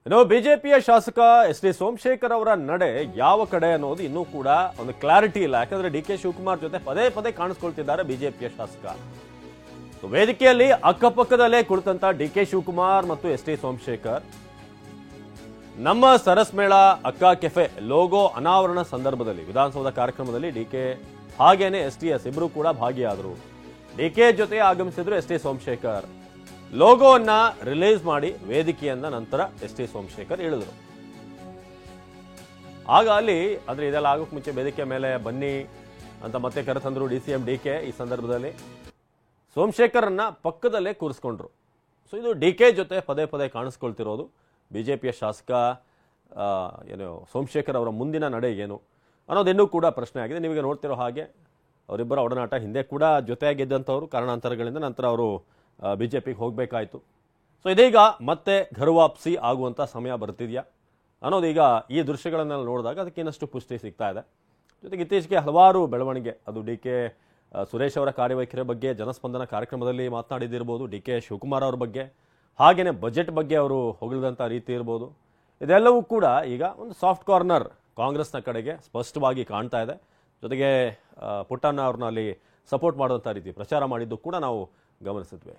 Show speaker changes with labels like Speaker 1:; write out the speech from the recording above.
Speaker 1: ಇನ್ನು ಬಿಜೆಪಿಯ ಶಾಸಕ ಎಸ್ ಡಿ ಸೋಮಶೇಖರ್ ಅವರ ನಡೆ ಯಾವ ಕಡೆ ಅನ್ನೋದು ಇನ್ನೂ ಕೂಡ ಒಂದು ಕ್ಲಾರಿಟಿ ಇಲ್ಲ. ಯಾಕಂದ್ರೆ ಡಿ ಕೆ ಶಿವಕುಮಾರ್ ಜೊತೆ ಪದೇ ಪದೇ ಕಾಣಿಸ್ಕೊಳ್ತಿದ್ದಾರೆ ಬಿಜೆಪಿಯ ಶಾಸಕ. ವೇದಿಕೆಯಲ್ಲಿ ಅಕ್ಕಪಕ್ಕದಲ್ಲೇ ಕುಳಿತಂತ ಡಿ ಕೆ ಶಿವಕುಮಾರ್ ಮತ್ತು ಎಸ್ ಡಿ ಸೋಮಶೇಖರ್ ನಮ್ಮ ಸರಸ್ ಮೇಳ ಅಕ್ಕ ಕೆಫೆ ಲೋಗೋ ಅನಾವರಣ ಸಂದರ್ಭದಲ್ಲಿ ವಿಧಾನಸೌಧ ಕಾರ್ಯಕ್ರಮದಲ್ಲಿ ಡಿಕೆ ಹಾಗೇನೆ ಎಸ್ ಇಬ್ರು ಕೂಡ ಭಾಗಿಯಾದರು. ಡಿಕೆ ಜೊತೆ ಆಗಮಿಸಿದ್ರು ಎಸ್ ಟಿ ಸೋಮಶೇಖರ್. ಲೋಗೋವನ್ನ ರಿಲೀಸ್ ಮಾಡಿ ವೇದಿಕೆಯನ್ನ ನಂತರ ಎಸ್ ಟಿ ಸೋಮಶೇಖರ್ ಇಳಿದ್ರು. ಆಗ ಅಲ್ಲಿ ಅಂದ್ರೆ ಇದೆಲ್ಲ ಆಗೋಕ್ ಮುಂಚೆ ವೇದಿಕೆ ಮೇಲೆ ಬನ್ನಿ ಅಂತ ಮತ್ತೆ ಕರೆತಂದ್ರು DCM ಡಿಕೆ. ಈ ಸಂದರ್ಭದಲ್ಲಿ ಸೋಮಶೇಖರ್ ಅನ್ನ ಪಕ್ಕದಲ್ಲೇ ಕೂರಿಸ್ಕೊಂಡ್ರು. ಸೊ ಇದು ಡಿಕೆ ಜೊತೆ ಪದೇ ಪದೇ ಕಾಣಿಸ್ಕೊಳ್ತಿರೋದು. ಬಿಜೆಪಿಯ ಶಾಸಕ ಏನು ಸೋಮಶೇಖರ್ ಅವರ ಮುಂದಿನ ನಡೆ ಏನು ಅನ್ನೋದಿನ್ನೂ ಕೂಡ ಪ್ರಶ್ನೆ ಆಗಿದೆ. ನಿಮಗೆ ನೋಡ್ತಿರೋ ಹಾಗೆ ಅವರಿಬ್ಬರ ಒಡನಾಟ ಹಿಂದೆ ಕೂಡ ಜೊತೆಯಾಗಿದ್ದಂಥವ್ರು, ಕಾರಣಾಂತರಗಳಿಂದ ನಂತರ ಅವರು ಬಿಜೆಪಿಗೆ ಹೋಗಬೇಕಾಯಿತು. ಸೊ ಇದೀಗ ಮತ್ತೆ ಘರ್ವಾಪ್ಸಿ ಆಗುವಂಥ ಸಮಯ ಬರ್ತಿದೆಯಾ ಅನ್ನೋದೀಗ ಈ ದೃಶ್ಯಗಳನ್ನೆಲ್ಲ ನೋಡಿದಾಗ ಅದಕ್ಕೆ ಇನ್ನಷ್ಟು ಪುಷ್ಟಿ ಸಿಗ್ತಾ ಇದೆ. ಜೊತೆಗೆ ಇತ್ತೀಚೆಗೆ ಹಲವಾರು ಬೆಳವಣಿಗೆ, ಅದು ಡಿ ಕೆ ಸುರೇಶ್ ಅವರ ಕಾರ್ಯವೈಖರಿ ಬಗ್ಗೆ ಜನಸ್ಪಂದನ ಕಾರ್ಯಕ್ರಮದಲ್ಲಿ ಮಾತನಾಡಿದಿರ್ಬೋದು, ಡಿ ಕೆ ಶಿವಕುಮಾರ್ ಅವ್ರ ಬಗ್ಗೆ, ಹಾಗೆಯೇ ಬಜೆಟ್ ಬಗ್ಗೆ ಅವರು ಹೊಗಳಿದಂಥ ರೀತಿ ಇರ್ಬೋದು. ಇದೆಲ್ಲವೂ ಕೂಡ ಈಗ ಒಂದು ಸಾಫ್ಟ್ ಕಾರ್ನರ್ ಕಾಂಗ್ರೆಸ್ನ ಕಡೆಗೆ ಸ್ಪಷ್ಟವಾಗಿ ಕಾಣ್ತಾ ಇದೆ. ಜೊತೆಗೆ ಪುಟ್ಟಣ್ಣ ಅವ್ರನ್ನ ಅಲ್ಲಿ ಸಪೋರ್ಟ್ ಮಾಡುವಂಥ ರೀತಿ ಪ್ರಚಾರ ಮಾಡಿದ್ದು ಕೂಡ ನಾವು ಗಮನಿಸಿದ್ವಿ.